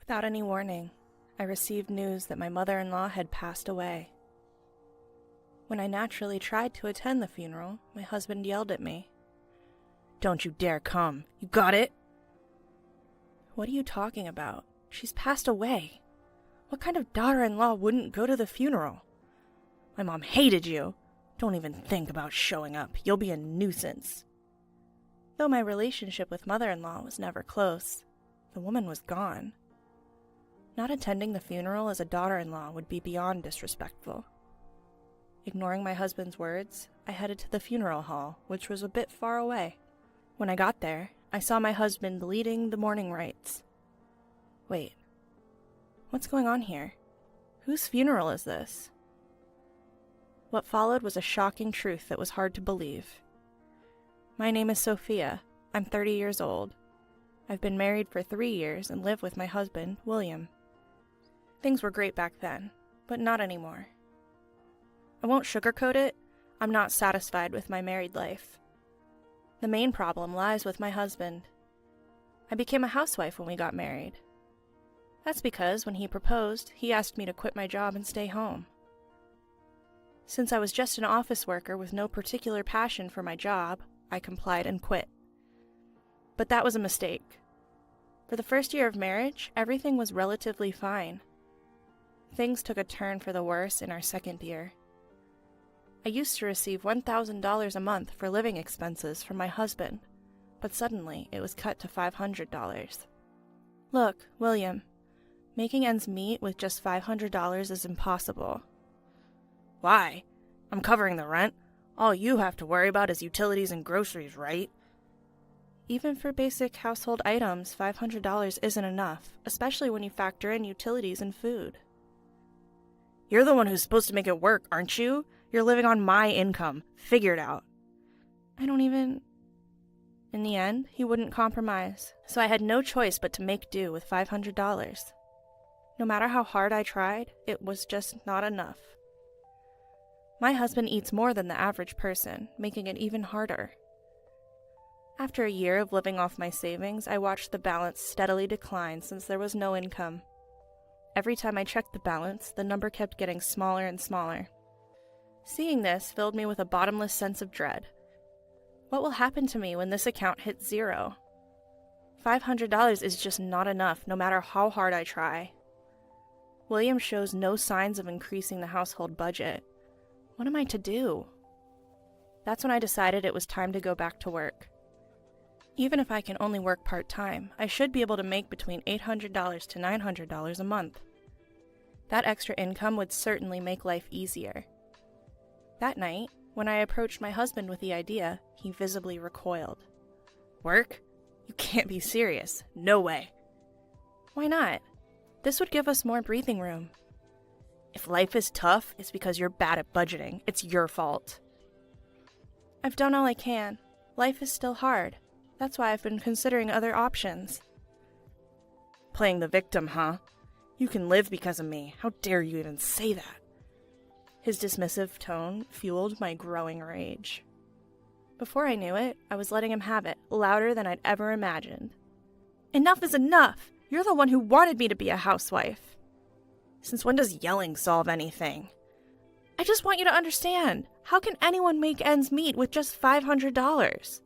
Without any warning, I received news that my mother-in-law had passed away. When I naturally tried to attend the funeral, my husband yelled at me. "Don't you dare come! You got it?" "What are you talking about? She's passed away. What kind of daughter-in-law wouldn't go to the funeral? My mom hated you. Don't even think about showing up. You'll be a nuisance." Though my relationship with mother-in-law was never close, the woman was gone. Not attending the funeral as a daughter-in-law would be beyond disrespectful. Ignoring my husband's words, I headed to the funeral hall, which was a bit far away. When I got there, I saw my husband leading the mourning rites. Wait, what's going on here? Whose funeral is this? What followed was a shocking truth that was hard to believe. My name is Sophia. I'm 30 years old. I've been married for 3 years and live with my husband, William. Things were great back then, but not anymore. I won't sugarcoat it. I'm not satisfied with my married life. The main problem lies with my husband. I became a housewife when we got married. That's because when he proposed, he asked me to quit my job and stay home. Since I was just an office worker with no particular passion for my job, I complied and quit. But that was a mistake. For the first year of marriage, everything was relatively fine. Things took a turn for the worse in our second year. I used to receive $1,000 a month for living expenses from my husband, but suddenly it was cut to $500. Look, William, making ends meet with just $500 is impossible. Why? I'm covering the rent. All you have to worry about is utilities and groceries, right? Even for basic household items, $500 isn't enough, especially when you factor in utilities and food. You're the one who's supposed to make it work, aren't you? You're living on my income. Figure it out. In the end, he wouldn't compromise, so I had no choice but to make do with $500. No matter how hard I tried, it was just not enough. My husband eats more than the average person, making it even harder. After a year of living off my savings, I watched the balance steadily decline since there was no income. Every time I checked the balance, the number kept getting smaller and smaller. Seeing this filled me with a bottomless sense of dread. What will happen to me when this account hits zero? $500 is just not enough, no matter how hard I try. William shows no signs of increasing the household budget. What am I to do? That's when I decided it was time to go back to work. Even if I can only work part-time, I should be able to make between $800 to $900 a month. That extra income would certainly make life easier. That night, when I approached my husband with the idea, he visibly recoiled. Work? You can't be serious. No way. Why not? This would give us more breathing room. If life is tough, it's because you're bad at budgeting. It's your fault. I've done all I can. Life is still hard. That's why I've been considering other options. Playing the victim, huh? You can live because of me. How dare you even say that? His dismissive tone fueled my growing rage. Before I knew it, I was letting him have it, louder than I'd ever imagined. Enough is enough! You're the one who wanted me to be a housewife. Since when does yelling solve anything? I just want you to understand. How can anyone make ends meet with just $500?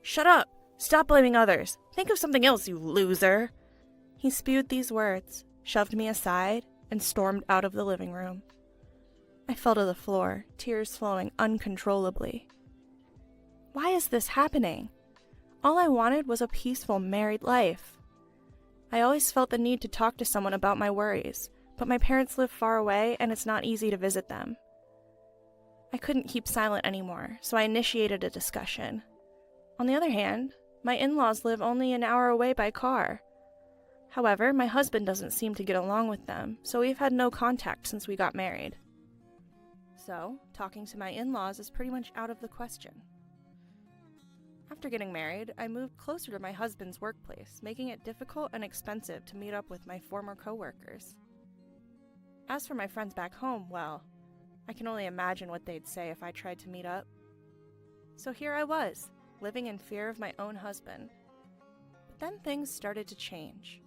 Shut up! Stop blaming others! Think of something else, you loser! He spewed these words, shoved me aside, and stormed out of the living room. I fell to the floor, tears flowing uncontrollably. Why is this happening? All I wanted was a peaceful married life. I always felt the need to talk to someone about my worries, but my parents live far away and it's not easy to visit them. I couldn't keep silent anymore, so I initiated a discussion. On the other hand, my in-laws live only an hour away by car. However, my husband doesn't seem to get along with them, so we've had no contact since we got married. So, talking to my in-laws is pretty much out of the question. After getting married, I moved closer to my husband's workplace, making it difficult and expensive to meet up with my former coworkers. As for my friends back home, well, I can only imagine what they'd say if I tried to meet up. So here I was, living in fear of my own husband. But then things started to change.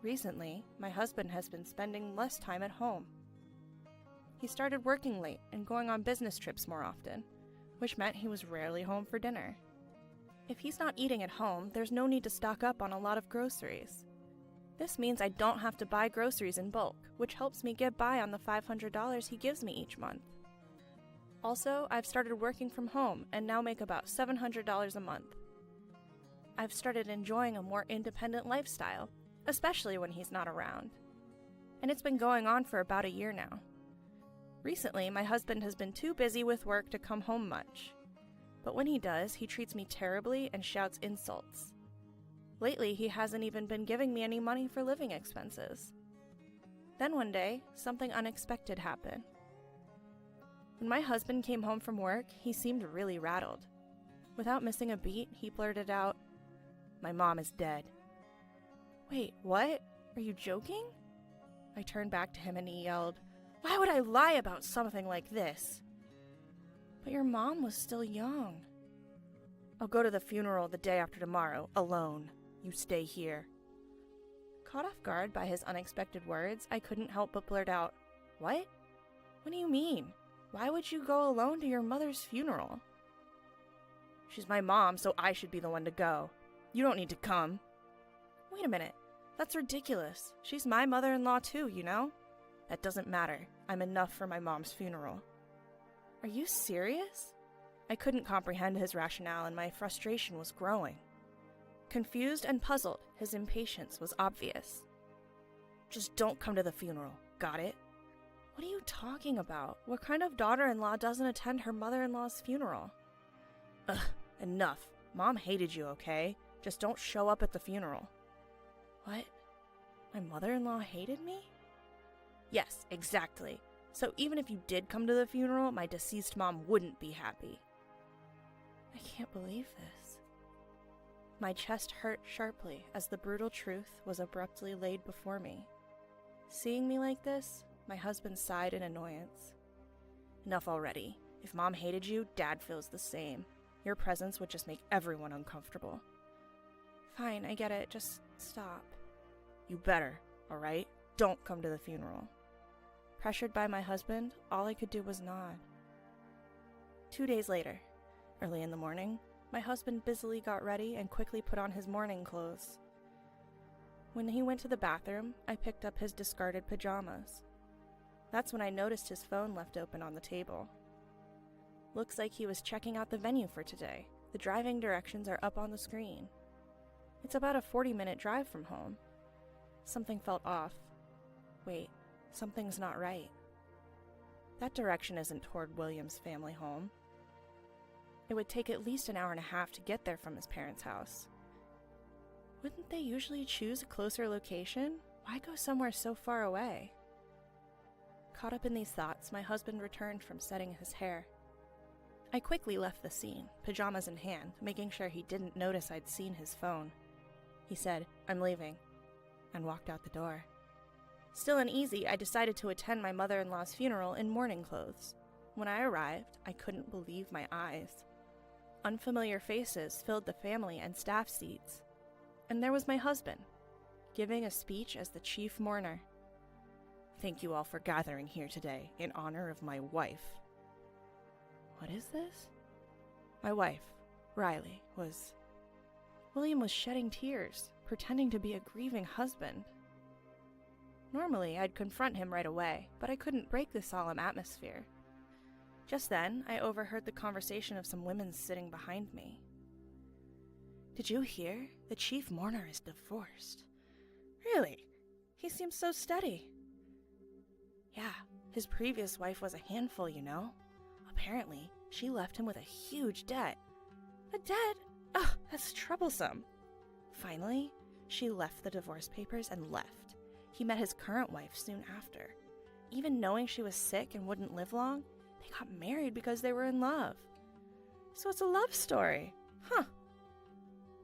Recently, my husband has been spending less time at home. He started working late and going on business trips more often, which meant he was rarely home for dinner. If he's not eating at home, there's no need to stock up on a lot of groceries. This means I don't have to buy groceries in bulk, which helps me get by on the $500 he gives me each month. Also, I've started working from home and now make about $700 a month. I've started enjoying a more independent lifestyle, especially when he's not around. And it's been going on for about a year now. Recently, my husband has been too busy with work to come home much. But when he does, he treats me terribly and shouts insults. Lately, he hasn't even been giving me any money for living expenses. Then one day, something unexpected happened. When my husband came home from work, he seemed really rattled. Without missing a beat, he blurted out, "My mom is dead." "Wait, what? Are you joking?" I turned back to him and he yelled, "Why would I lie about something like this?" "But your mom was still young." "I'll go to the funeral the day after tomorrow, alone. You stay here." Caught off guard by his unexpected words, I couldn't help but blurt out, "What? What do you mean? Why would you go alone to your mother's funeral?" "She's my mom, so I should be the one to go. You don't need to come." "Wait a minute. That's ridiculous. She's my mother-in-law too, you know? That doesn't matter. I'm enough for my mom's funeral." "Are you serious?" I couldn't comprehend his rationale and my frustration was growing. Confused and puzzled, his impatience was obvious. "Just don't come to the funeral. Got it?" "What are you talking about? What kind of daughter-in-law doesn't attend her mother-in-law's funeral?" "Ugh, enough. Mom hated you, okay? Just don't show up at the funeral." "What? My mother-in-law hated me?" "Yes, exactly. So even if you did come to the funeral, my deceased mom wouldn't be happy." I can't believe this. My chest hurt sharply as the brutal truth was abruptly laid before me. Seeing me like this, my husband sighed in annoyance. "Enough already. If Mom hated you, Dad feels the same. Your presence would just make everyone uncomfortable." "Fine, I get it. Just stop." "You better, all right? Don't come to the funeral." Pressured by my husband, all I could do was nod. 2 days later, early in the morning, my husband busily got ready and quickly put on his morning clothes. When he went to the bathroom, I picked up his discarded pajamas. That's when I noticed his phone left open on the table. Looks like he was checking out the venue for today. The driving directions are up on the screen. It's about a 40-minute drive from home. Something felt off. Wait, something's not right. That direction isn't toward William's family home. It would take at least an hour and a half to get there from his parents' house. Wouldn't they usually choose a closer location? Why go somewhere so far away? Caught up in these thoughts, my husband returned from setting his hair. I quickly left the scene, pajamas in hand, making sure he didn't notice I'd seen his phone. He said, "I'm leaving," and walked out the door. Still uneasy, I decided to attend my mother-in-law's funeral in morning clothes. When I arrived, I couldn't believe my eyes. Unfamiliar faces filled the family and staff seats. And there was my husband, giving a speech as the chief mourner. "Thank you all for gathering here today in honor of my wife." What is this? My wife, Riley, was... William was shedding tears, pretending to be a grieving husband. Normally, I'd confront him right away, but I couldn't break the solemn atmosphere. Just then, I overheard the conversation of some women sitting behind me. "Did you hear? The chief mourner is divorced." "Really? He seems so steady." "Yeah, his previous wife was a handful, you know. Apparently, she left him with a huge debt." "A debt? Ugh, that's troublesome." "Finally, she left the divorce papers and left. He met his current wife soon after. Even knowing she was sick and wouldn't live long, they got married because they were in love. So it's a love story. Huh.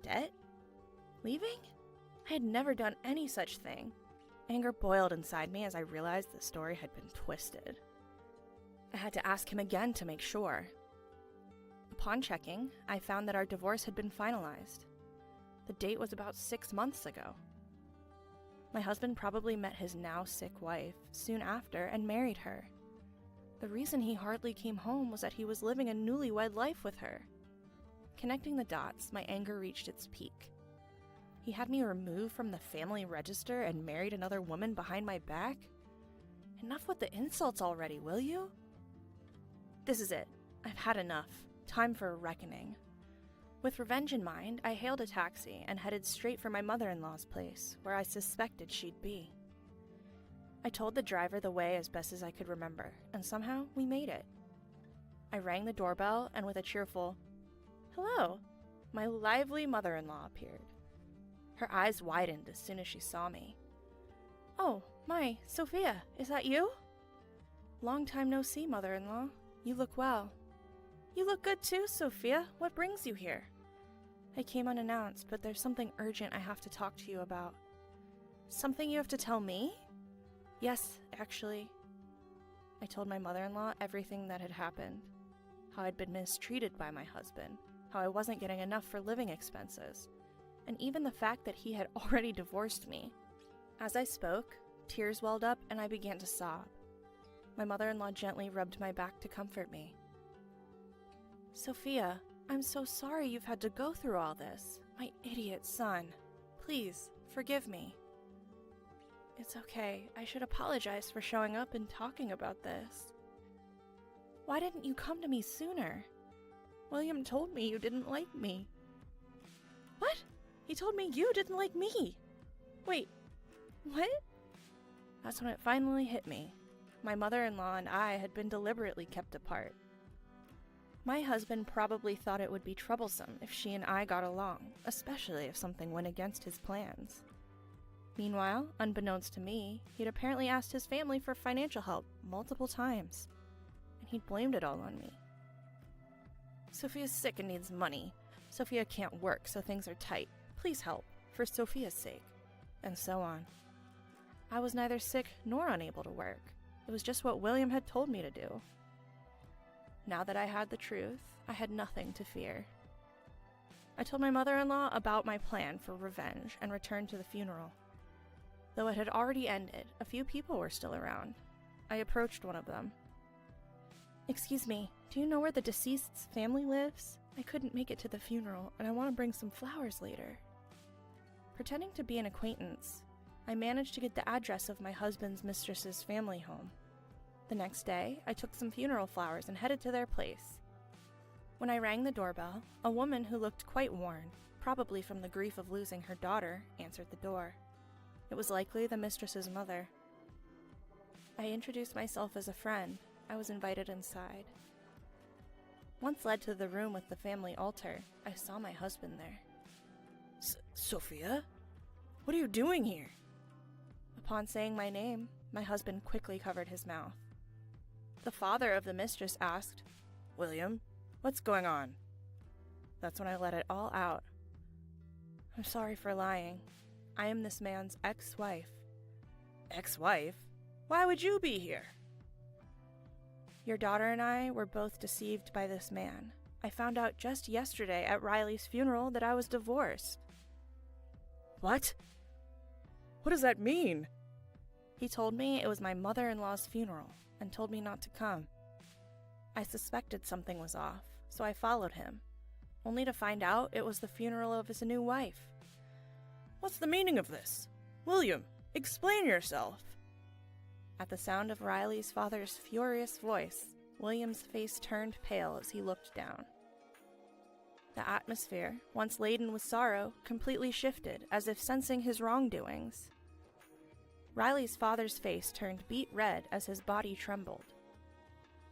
Debt? Leaving? I had never done any such thing. Anger boiled inside me as I realized the story had been twisted. I had to ask him again to make sure. Upon checking, I found that our divorce had been finalized. The date was about 6 months ago. My husband probably met his now sick wife soon after and married her. The reason he hardly came home was that he was living a newlywed life with her. Connecting the dots, my anger reached its peak. He had me removed from the family register and married another woman behind my back? Enough with the insults already, will you? This is it. I've had enough. Time for a reckoning. With revenge in mind, I hailed a taxi and headed straight for my mother-in-law's place, where I suspected she'd be. I told the driver the way as best as I could remember, and somehow we made it. I rang the doorbell, and with a cheerful, "Hello," my lively mother-in-law appeared. Her eyes widened as soon as she saw me. "Oh, my, Sophia, is that you?" "Long time no see, mother-in-law. You look well." "You look good too, Sophia. What brings you here?" "I came unannounced, but there's something urgent I have to talk to you about." "Something you have to tell me?" "Yes, actually." I told my mother-in-law everything that had happened. How I'd been mistreated by my husband, how I wasn't getting enough for living expenses, and even the fact that he had already divorced me. As I spoke, tears welled up and I began to sob. My mother-in-law gently rubbed my back to comfort me. "Sophia, I'm so sorry you've had to go through all this. My idiot son. Please, forgive me." "It's okay. I should apologize for showing up and talking about this." "Why didn't you come to me sooner?" "William told me you didn't like me." "What? He told me you didn't like me? Wait, what?" That's when it finally hit me. My mother-in-law and I had been deliberately kept apart. My husband probably thought it would be troublesome if she and I got along, especially if something went against his plans. Meanwhile, unbeknownst to me, he'd apparently asked his family for financial help multiple times, and he'd blamed it all on me. "Sophia's sick and needs money. Sophia can't work, so things are tight. Please help, for Sophia's sake," and so on. I was neither sick nor unable to work. It was just what William had told me to do. Now that I had the truth, I had nothing to fear. I told my mother-in-law about my plan for revenge and returned to the funeral. Though it had already ended, a few people were still around. I approached one of them. "Excuse me, do you know where the deceased's family lives? I couldn't make it to the funeral, and I want to bring some flowers later." Pretending to be an acquaintance, I managed to get the address of my husband's mistress's family home. The next day, I took some funeral flowers and headed to their place. When I rang the doorbell, a woman who looked quite worn, probably from the grief of losing her daughter, answered the door. It was likely the mistress's mother. I introduced myself as a friend. I was invited inside. Once led to the room with the family altar, I saw my husband there. "Sophia? What are you doing here?" Upon saying my name, my husband quickly covered his mouth. The father of the mistress asked, "William, what's going on?" That's when I let it all out. "I'm sorry for lying. I am this man's ex-wife." "Ex-wife? Why would you be here?" "Your daughter and I were both deceived by this man. I found out just yesterday at Riley's funeral that I was divorced." "What? What does that mean?" "He told me it was my mother-in-law's funeral and told me not to come. I suspected something was off, so I followed him, only to find out it was the funeral of his new wife." "What's the meaning of this? William, explain yourself." At the sound of Riley's father's furious voice, William's face turned pale as he looked down. The atmosphere, once laden with sorrow, completely shifted, as if sensing his wrongdoings. Riley's father's face turned beet red as his body trembled.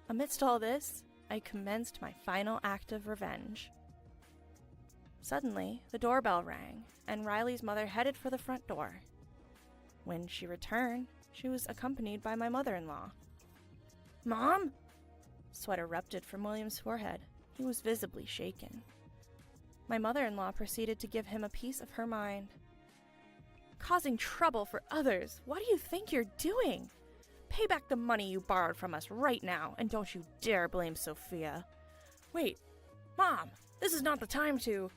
Amidst all this, I commenced my final act of revenge. Suddenly, the doorbell rang, and Riley's mother headed for the front door. When she returned, she was accompanied by my mother-in-law. "Mom?" Sweat erupted from William's forehead. He was visibly shaken. My mother-in-law proceeded to give him a piece of her mind. "Causing trouble for others. What do you think you're doing? Pay back the money you borrowed from us right now, and don't you dare blame Sophia." "Wait, Mom, this is not the time to—"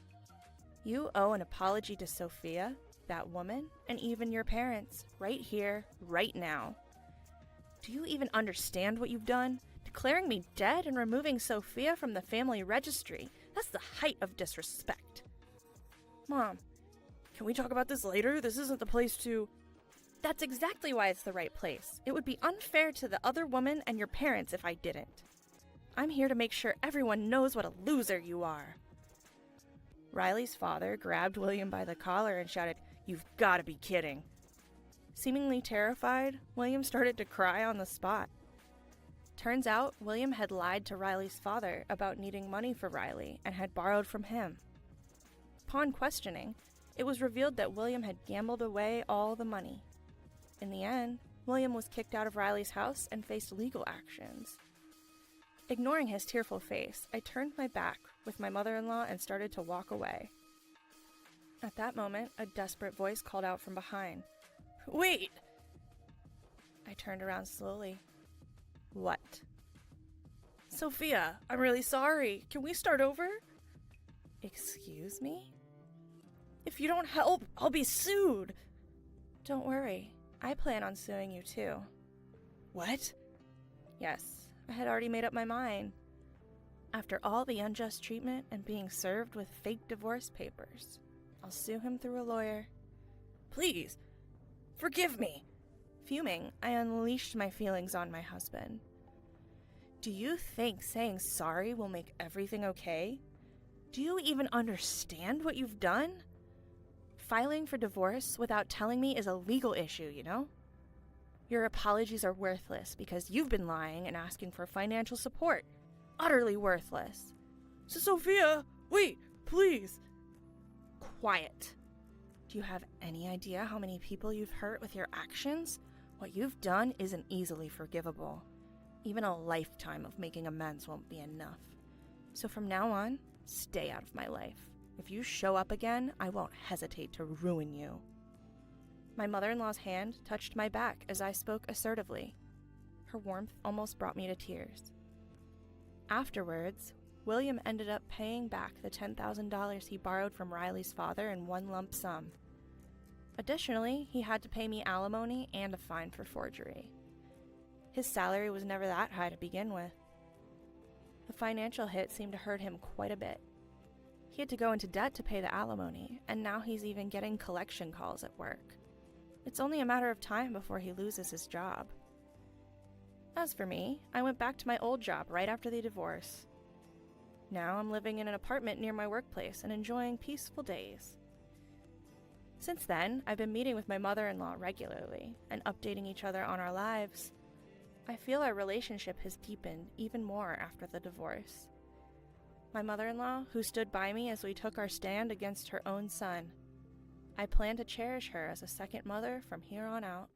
"You owe an apology to Sophia, that woman, and even your parents, right here, right now. Do you even understand what you've done? Declaring me dead and removing Sophia from the family registry. That's the height of disrespect. Mom, can we talk about this later? This isn't the place to... That's exactly why it's the right place. It would be unfair to the other woman and your parents if I didn't. I'm here to make sure everyone knows what a loser you are. Riley's father grabbed William by the collar and shouted, "You've got to be kidding." Seemingly terrified, William started to cry on the spot. Turns out, William had lied to Riley's father about needing money for Riley and had borrowed from him. Upon questioning, it was revealed that William had gambled away all the money. In the end, William was kicked out of Riley's house and faced legal actions. Ignoring his tearful face, I turned my back with my mother-in-law and started to walk away. At that moment, a desperate voice called out from behind. "Wait!" I turned around slowly. What? "Sophia, I'm really sorry. Can we start over?" Excuse me? "If you don't help, I'll be sued." "Don't worry. I plan on suing you too." "What?" Yes, I had already made up my mind. After all the unjust treatment and being served with fake divorce papers, I'll sue him through a lawyer. "Please, forgive me." Fuming, I unleashed my feelings on my husband. "Do you think saying sorry will make everything okay? Do you even understand what you've done? Filing for divorce without telling me is a legal issue, you know? Your apologies are worthless because you've been lying and asking for financial support. Utterly worthless." "Sophia, wait, please." Quiet. Do you have any idea how many people you've hurt with your actions? What you've done isn't easily forgivable. Even a lifetime of making amends won't be enough. So from now on, stay out of my life. If you show up again, I won't hesitate to ruin you. My mother-in-law's hand touched my back as I spoke assertively. Her warmth almost brought me to tears. Afterwards, William ended up paying back the $10,000 he borrowed from Riley's father in one lump sum. Additionally, he had to pay me alimony and a fine for forgery. His salary was never that high to begin with. The financial hit seemed to hurt him quite a bit. He had to go into debt to pay the alimony, and now he's even getting collection calls at work. It's only a matter of time before he loses his job. As for me, I went back to my old job right after the divorce. Now I'm living in an apartment near my workplace and enjoying peaceful days. Since then, I've been meeting with my mother-in-law regularly and updating each other on our lives. I feel our relationship has deepened even more after the divorce. My mother-in-law, who stood by me as we took our stand against her own son. I plan to cherish her as a second mother from here on out.